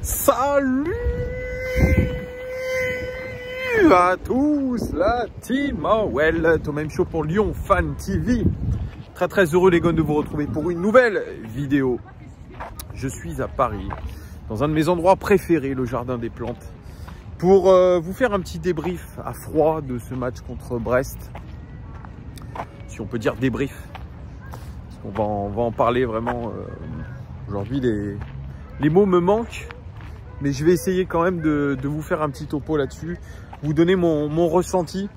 Salut à tous, la team Well, Thomas Show pour Lyon Fan TV. Très heureux les gars de vous retrouver pour une nouvelle vidéo. Je suis à Paris, dans un de mes endroits préférés, le Jardin des Plantes, pour vous faire un petit débrief à froid de ce match contre Brest. Si on peut dire débrief, parce qu'on va en parler vraiment. Aujourd'hui, les mots me manquent, mais je vais essayer quand même de vous faire un petit topo là-dessus, vous donner mon ressenti.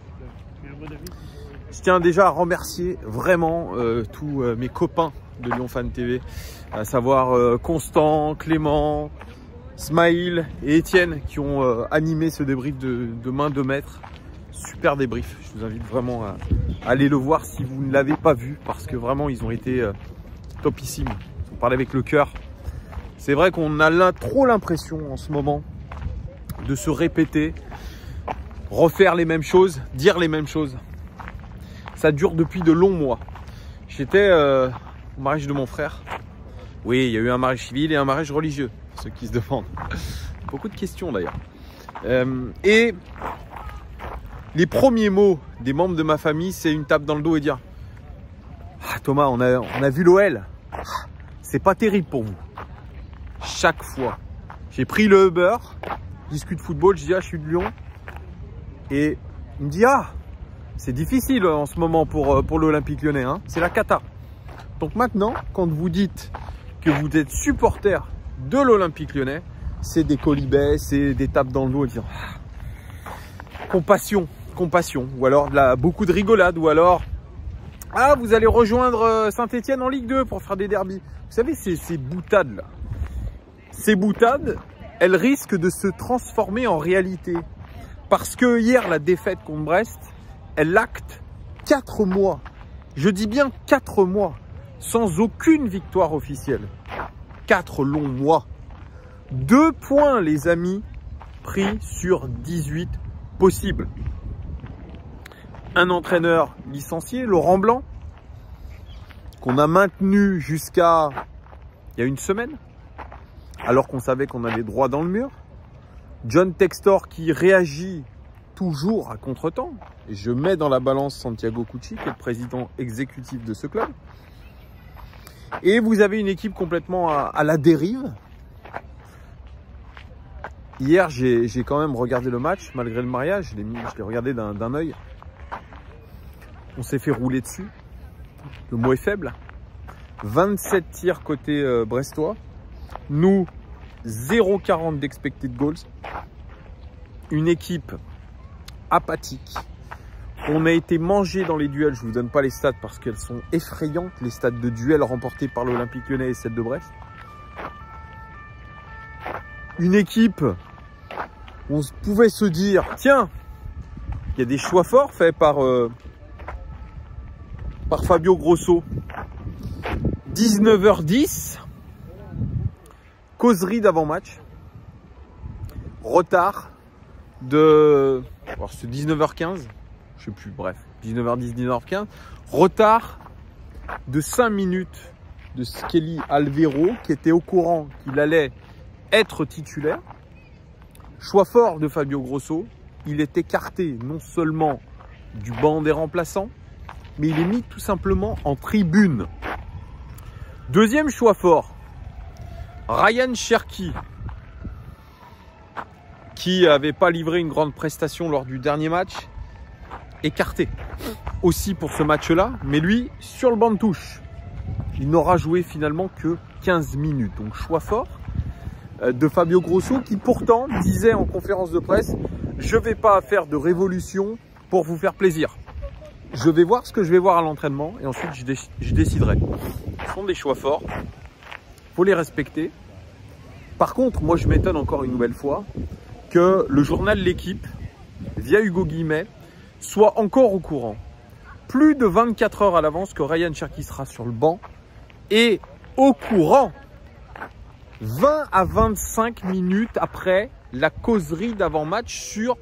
Je tiens déjà à remercier vraiment tous mes copains de Lyon Fan TV, à savoir Constant, Clément, Smaïl et Étienne qui ont animé ce débrief de main de maître. Super débrief, je vous invite vraiment à aller le voir si vous ne l'avez pas vu, parce que vraiment ils ont été topissimes. On parle avec le cœur. C'est vrai qu'on a trop l'impression en ce moment de se répéter, refaire les mêmes choses, dire les mêmes choses. Ça dure depuis de longs mois. J'étais au mariage de mon frère. Oui, il y a eu un mariage civil et un mariage religieux, ceux qui se demandent. Beaucoup de questions d'ailleurs. Et les premiers mots des membres de ma famille, c'est une tape dans le dos et dire « Ah Thomas, on a vu l'OL. C'est pas terrible pour vous. » Chaque fois, j'ai pris le Uber, discute football, je dis « Ah, je suis de Lyon. » Et il me dit « Ah, c'est difficile en ce moment pour l'Olympique Lyonnais, hein, c'est la cata. » Donc maintenant, quand vous dites que vous êtes supporter de l'Olympique Lyonnais, c'est des colibets, c'est des tapes dans le dos et dire « Compassion, compassion. » Ou alors beaucoup de rigolade, ou alors « Ah, vous allez rejoindre Saint-Etienne en Ligue 2 pour faire des derbys. » Vous savez, ces boutades-là, ces boutades, elles risquent de se transformer en réalité. Parce que hier, la défaite contre Brest, elle acte 4 mois. Je dis bien 4 mois, sans aucune victoire officielle. 4 longs mois. 2 points, les amis, pris sur 18 possibles. Un entraîneur licencié, Laurent Blanc, qu'on a maintenu jusqu'à il y a une semaine, alors qu'on savait qu'on avait droit dans le mur. John Textor qui réagit toujours à contre-temps. Et je mets dans la balance Santiago Cucci, qui est le président exécutif de ce club. Et vous avez une équipe complètement à la dérive. Hier, j'ai quand même regardé le match, malgré le mariage. Je l'ai regardé d'un œil. On s'est fait rouler dessus. Le mot est faible. 27 tirs côté brestois. Nous, 0,40 d'expected goals. Une équipe apathique. On a été mangé dans les duels. Je ne vous donne pas les stats parce qu'elles sont effrayantes. Les stats de duels remportés par l'Olympique Lyonnais et celle de Brest. Une équipe, on pouvait se dire, tiens, il y a des choix forts faits par Fabio Grosso. 19h10, causerie d'avant-match, retard de, alors c'est 19h15, je sais plus, bref, 19h10, 19h15, retard de 5 minutes de Skelly Alvero qui était au courant qu'il allait être titulaire. Choix fort de Fabio Grosso, il est écarté non seulement du banc des remplaçants, mais il est mis tout simplement en tribune. Deuxième choix fort, Ryan Cherki, qui n'avait pas livré une grande prestation lors du dernier match, écarté aussi pour ce match-là, mais lui, sur le banc de touche. Il n'aura joué finalement que 15 minutes. Donc choix fort de Fabio Grosso, qui pourtant disait en conférence de presse « Je ne vais pas faire de révolution pour vous faire plaisir. Je vais voir ce que je vais voir à l'entraînement et ensuite je déciderai. » Ce sont des choix forts, il faut les respecter. Par contre, moi je m'étonne encore une nouvelle fois que le journal L'Équipe, via Hugo Guillemet, soit encore au courant, plus de 24 heures à l'avance, que Ryan Cherki sera sur le banc, et au courant 20 à 25 minutes après la causerie d'avant-match sur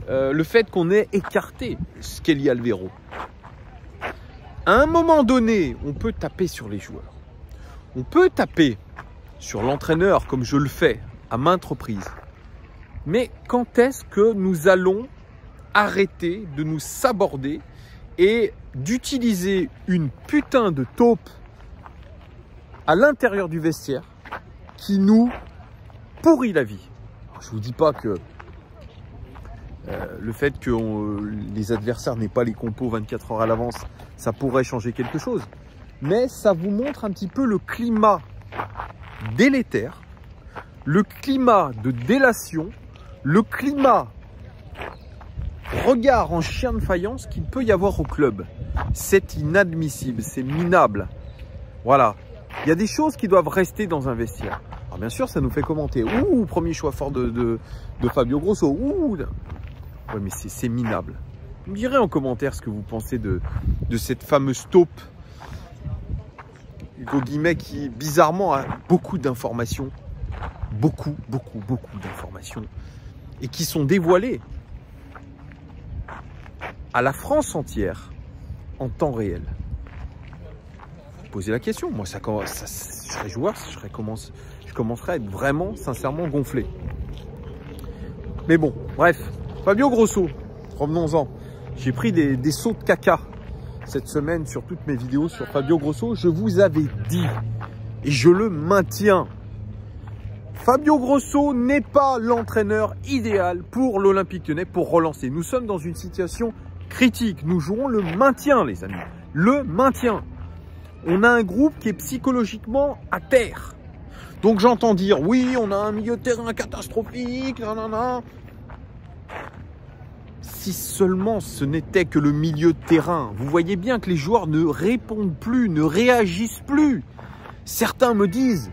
le fait qu'on ait écarté Skelly Alvero. À un moment donné, on peut taper sur les joueurs. On peut taper sur l'entraîneur comme je le fais à maintes reprises. Mais quand est-ce que nous allons arrêter de nous saborder et d'utiliser une putain de taupe à l'intérieur du vestiaire qui nous pourrit la vie? Alors, je ne vous dis pas que le fait que les adversaires n'aient pas les compos 24 heures à l'avance, ça pourrait changer quelque chose. Mais ça vous montre un petit peu le climat délétère, le climat de délation, le climat regard en chien de faïence qu'il peut y avoir au club. C'est inadmissible, c'est minable. Voilà. Il y a des choses qui doivent rester dans un vestiaire. Alors bien sûr, ça nous fait commenter. Ouh, premier choix fort de Fabio Grosso. Ouh. Ouais, mais c'est minable. Vous me direz en commentaire ce que vous pensez de cette fameuse taupe, Hugo Guimet, qui bizarrement a beaucoup d'informations. Beaucoup d'informations. Et qui sont dévoilées à la France entière en temps réel. Posez la question. Moi, je serais joueur, je commencerais à être vraiment, sincèrement gonflé. Mais bon, bref. Fabio Grosso, revenons-en. J'ai pris des sauts de caca cette semaine sur toutes mes vidéos sur Fabio Grosso. Je vous avais dit, et je le maintiens, Fabio Grosso n'est pas l'entraîneur idéal pour l'Olympique Lyonnais pour relancer. Nous sommes dans une situation critique. Nous jouons le maintien, les amis. Le maintien. On a un groupe qui est psychologiquement à terre. Donc j'entends dire, oui, on a un milieu de terrain catastrophique, nanana. Si seulement ce n'était que le milieu de terrain. Vous voyez bien que les joueurs ne répondent plus, ne réagissent plus. Certains me disent,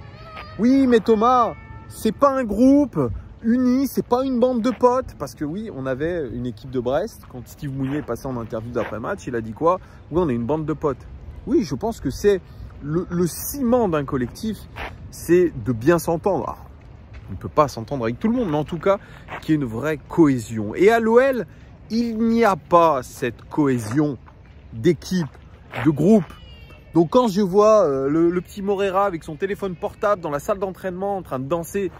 oui, mais Thomas, c'est pas un groupe uni, c'est pas une bande de potes. Parce que oui, on avait une équipe de Brest. Quand Steve Mounier est passé en interview d'après-match, il a dit quoi? Oui, on est une bande de potes. Oui, je pense que c'est le ciment d'un collectif, c'est de bien s'entendre. On ne peut pas s'entendre avec tout le monde, mais en tout cas, qu'il y ait une vraie cohésion. Et à l'OL, il n'y a pas cette cohésion d'équipe, de groupe. Donc quand je vois le petit Moreira avec son téléphone portable dans la salle d'entraînement en train de danser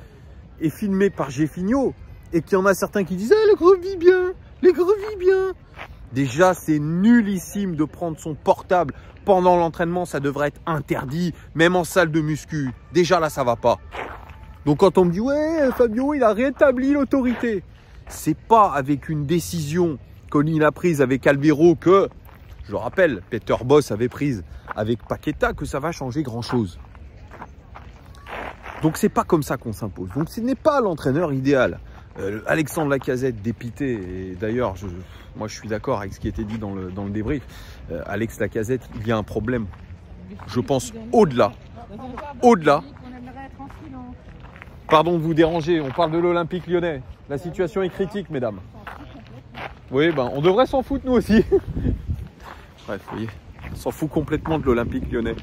et filmé par Jeffinho, et qu'il y en a certains qui disent « Ah, le groupe vit bien, le groupe vit bien !» Déjà, c'est nullissime de prendre son portable pendant l'entraînement. Ça devrait être interdit, même en salle de muscu. Déjà, là, ça va pas. Donc, quand on me dit « Ouais, Fabio, il a rétabli l'autorité », c'est pas avec une décision qu'il a prise avec Alviro que, je rappelle, Peter Bosz avait prise avec Paqueta, que ça va changer grand-chose. Donc, c'est pas comme ça qu'on s'impose. Donc, ce n'est pas l'entraîneur idéal. Alexandre Lacazette, dépité, et d'ailleurs, moi je suis d'accord avec ce qui était dit dans le débrief. Alex Lacazette, il y a un problème, je pense, au-delà. Pardon de vous déranger, on parle de l'Olympique Lyonnais. La situation est critique, mesdames. Oui, ben, on devrait s'en foutre, nous aussi. Bref, vous voyez, on s'en fout complètement de l'Olympique Lyonnais.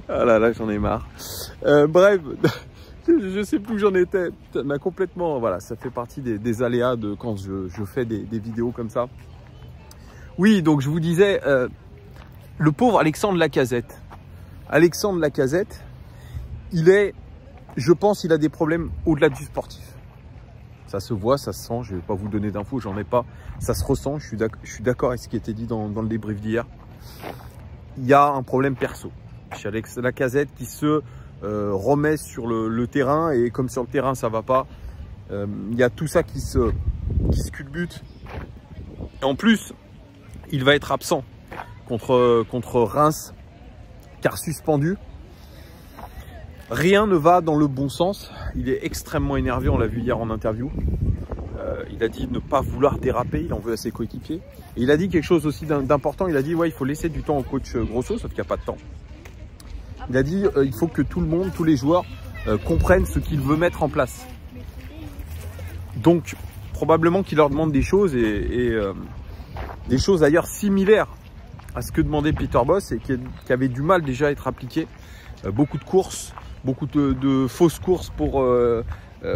Ah là là, j'en ai marre. Bref. Je sais plus où j'en étais. Ça m'a complètement, voilà, ça fait partie des aléas de quand je fais des vidéos comme ça. Oui, donc je vous disais, le pauvre Alexandre Lacazette. Alexandre Lacazette, je pense, il a des problèmes au-delà du sportif. Ça se voit, ça se sent. Je vais pas vous donner d'infos, j'en ai pas. Ça se ressent. Je suis d'accord avec ce qui était dit dans le débrief d'hier. Il y a un problème perso chez Alex Lacazette qui se remet sur le terrain, et comme sur le terrain ça va pas, il y a tout ça qui se culbute. Et en plus, il va être absent contre Reims, car suspendu. Rien ne va dans le bon sens. Il est extrêmement énervé, on l'a vu hier en interview. Il a dit ne pas vouloir déraper, il en veut à ses coéquipiers. Et il a dit quelque chose aussi d'important, il a dit ouais, il faut laisser du temps au coach Grosso, sauf qu'il n'y a pas de temps. Il a dit il faut que tout le monde, tous les joueurs comprennent ce qu'il veut mettre en place. Donc probablement qu'il leur demande des choses et des choses d'ailleurs similaires à ce que demandait Peter Bosz et qui avait du mal déjà à être appliqué. Beaucoup de courses, beaucoup de fausses courses pour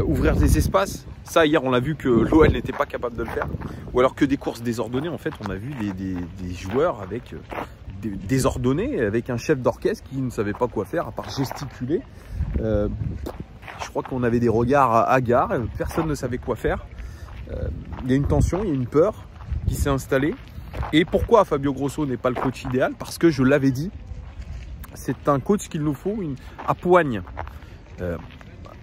ouvrir des espaces. Ça, hier, on l'a vu que l'OL n'était pas capable de le faire. Ou alors que des courses désordonnées. En fait, on a vu des joueurs avec désordonnés, avec un chef d'orchestre qui ne savait pas quoi faire à part gesticuler. Je Je crois qu'on avait des regards hagards, personne ne savait quoi faire. Il y a une tension, il y a une peur qui s'est installée. Et pourquoi Fabio Grosso n'est pas le coach idéal? Parce que je l'avais dit, c'est un coach qu'il nous faut à poigne.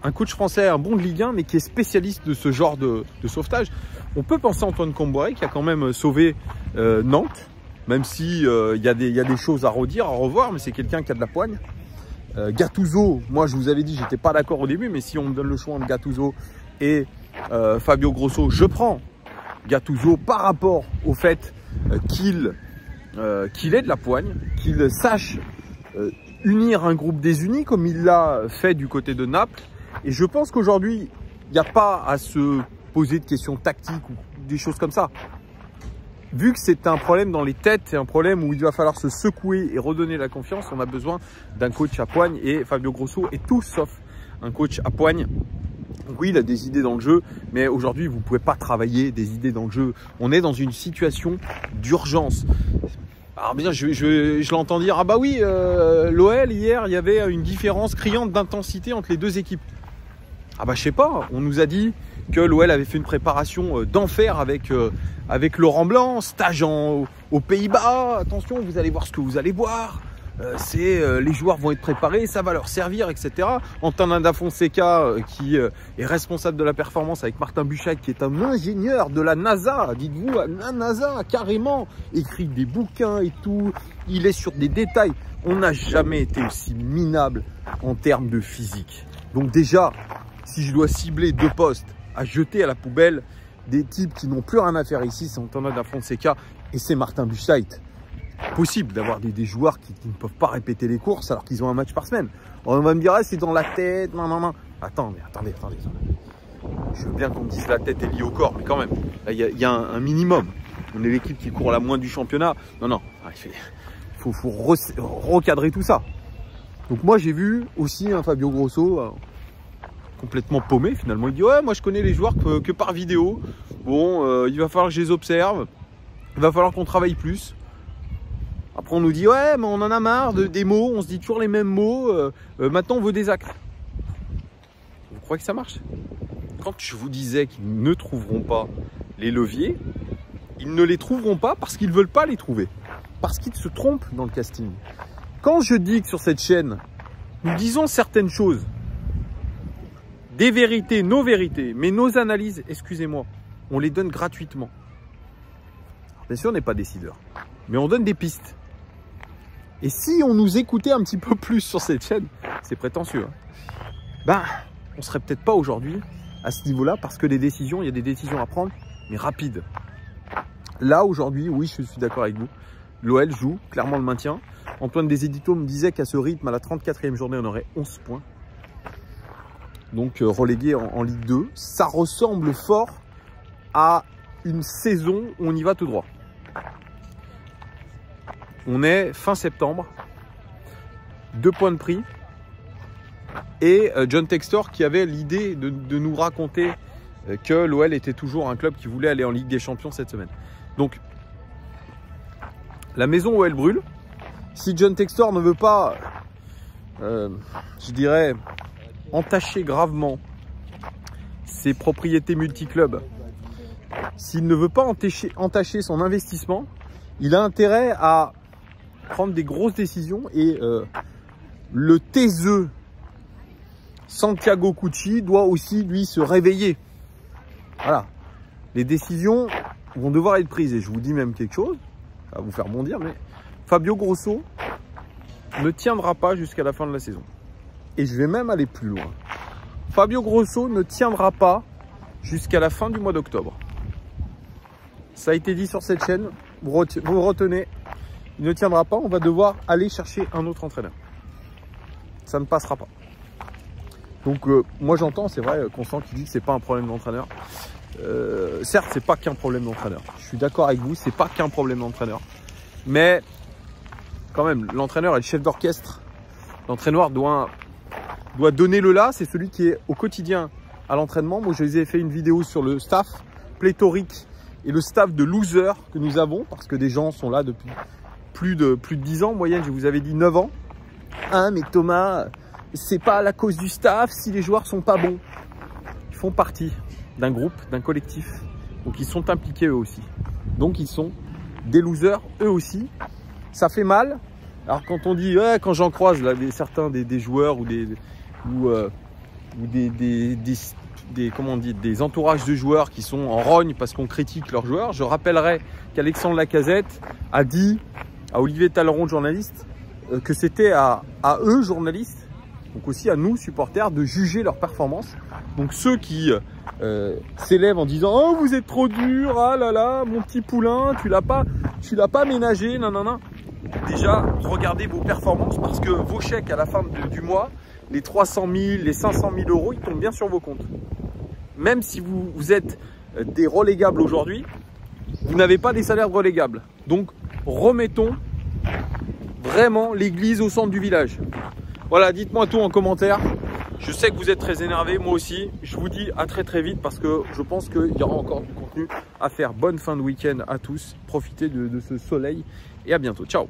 Un coach français, un bon de Ligue 1, mais qui est spécialiste de ce genre de sauvetage. On peut penser à Antoine Comboiré qui a quand même sauvé Nantes, même si il y a des choses à redire, à revoir, mais c'est quelqu'un qui a de la poigne. Gattuso, moi je vous avais dit, j'étais pas d'accord au début, mais si on me donne le choix entre Gattuso et Fabio Grosso, je prends Gattuso par rapport au fait qu'il ait de la poigne, qu'il sache unir un groupe désuni comme il l'a fait du côté de Naples. Et je pense qu'aujourd'hui, il n'y a pas à se poser de questions tactiques ou des choses comme ça. Vu que c'est un problème dans les têtes, c'est un problème où il va falloir se secouer et redonner la confiance, on a besoin d'un coach à poigne. Et Fabio Grosso est tout sauf un coach à poigne. Oui, il a des idées dans le jeu, mais aujourd'hui, vous ne pouvez pas travailler des idées dans le jeu. On est dans une situation d'urgence. Alors bien, je l'entends dire, ah bah oui, l'OL, hier, il y avait une différence criante d'intensité entre les deux équipes. Ah bah je sais pas, on nous a dit que l'OL avait fait une préparation d'enfer avec Laurent Blanc, stage aux Pays-Bas. Attention, vous allez voir ce que vous allez voir. Les joueurs vont être préparés, ça va leur servir, etc. Antonin da Fonseca, qui est responsable de la performance avec Martin Buchheit, qui est un ingénieur de la NASA, dites-vous, la NASA, carrément, écrit des bouquins et tout. Il est sur des détails. On n'a jamais été aussi minable en termes de physique. Donc déjà, si je dois cibler deux postes à jeter à la poubelle, des types qui n'ont plus rien à faire ici, c'est Antonin da Fonseca et c'est Martin Buchheit. Possible d'avoir des joueurs qui ne peuvent pas répéter les courses alors qu'ils ont un match par semaine. On va me dire, ah, c'est dans la tête, non. Attendez. Je veux bien qu'on me dise la tête est liée au corps, mais quand même, là, il y a un minimum. On est l'équipe qui court la moins du championnat. Non, il faut recadrer tout ça. Donc moi, j'ai vu aussi un Fabio Grosso complètement paumé finalement. Il dit, ouais, moi je connais les joueurs que par vidéo. Bon, il va falloir que je les observe. Il va falloir qu'on travaille plus. Après, on nous dit, ouais, mais on en a marre des mots, on se dit toujours les mêmes mots. Maintenant, on veut des actes. Vous croyez que ça marche? Quand je vous disais qu'ils ne trouveront pas les leviers, ils ne les trouveront pas parce qu'ils ne veulent pas les trouver. Parce qu'ils se trompent dans le casting. Quand je dis que sur cette chaîne, nous disons certaines choses, des vérités, nos vérités, mais nos analyses, excusez-moi, on les donne gratuitement. Bien sûr, on n'est pas décideur, mais on donne des pistes. Et si on nous écoutait un petit peu plus sur cette chaîne, c'est prétentieux, hein, on serait peut-être pas aujourd'hui à ce niveau-là parce que les décisions, il y a des décisions à prendre, mais rapides. Là, aujourd'hui, oui, je suis d'accord avec vous. L'OL joue clairement le maintien. Antoine des Éditos me disait qu'à ce rythme, à la 34e journée, on aurait 11 points. Donc relégué en Ligue 2. Ça ressemble fort à une saison où on y va tout droit. On est fin septembre, 2 points de prix. Et John Textor qui avait l'idée de nous raconter que l'OL était toujours un club qui voulait aller en Ligue des Champions cette semaine. Donc, la maison OL brûle. Si John Textor ne veut pas, je dirais, entacher gravement ses propriétés multiclubs, s'il ne veut pas entacher son investissement, il a intérêt à prendre des grosses décisions et le taiseux Santiago Cucci doit aussi lui se réveiller. Voilà, les décisions vont devoir être prises et je vous dis même quelque chose, ça va vous faire bondir, mais Fabio Grosso ne tiendra pas jusqu'à la fin de la saison. Et je vais même aller plus loin. Fabio Grosso ne tiendra pas jusqu'à la fin du mois d'octobre. Ça a été dit sur cette chaîne, vous retenez, il ne tiendra pas, on va devoir aller chercher un autre entraîneur. Ça ne passera pas. Donc moi j'entends, c'est vrai, Constant qui dit que c'est pas un problème d'entraîneur. Certes, c'est pas qu'un problème d'entraîneur. Je suis d'accord avec vous, c'est pas qu'un problème d'entraîneur. Mais quand même, l'entraîneur est le chef d'orchestre. L'entraîneur doit donner le là, c'est celui qui est au quotidien à l'entraînement. Moi, je vous ai fait une vidéo sur le staff pléthorique et le staff de losers que nous avons, parce que des gens sont là depuis plus de 10 ans en moyenne, je vous avais dit 9 ans. Ah, mais Thomas, c'est pas à la cause du staff si les joueurs sont pas bons. Ils font partie d'un groupe, d'un collectif. Donc ils sont impliqués eux aussi. Donc ils sont des losers eux aussi. Ça fait mal. Alors quand on dit, ouais, quand j'en croise là, certains des joueurs ou des entourages de joueurs qui sont en rogne parce qu'on critique leurs joueurs, je rappellerai qu'Alexandre Lacazette a dit à Olivier Talleyrand, journaliste, que c'était à eux, journalistes, donc aussi à nous, supporters, de juger leur performance. Donc ceux qui s'élèvent en disant « Oh, vous êtes trop dur, ah là là, mon petit poulain, tu l'as pas ménagé, non, non, non ». Déjà, regardez vos performances parce que vos chèques à la fin du mois, les 300 000, les 500 000 euros, ils tombent bien sur vos comptes. Même si vous êtes des relégables aujourd'hui, vous n'avez pas des salaires relégables. Donc, remettons vraiment l'église au centre du village. Voilà, dites-moi tout en commentaire. Je sais que vous êtes très énervés, moi aussi. Je vous dis à très vite parce que je pense qu'il y aura encore du contenu à faire. Bonne fin de week-end à tous. Profitez de ce soleil et à bientôt. Ciao.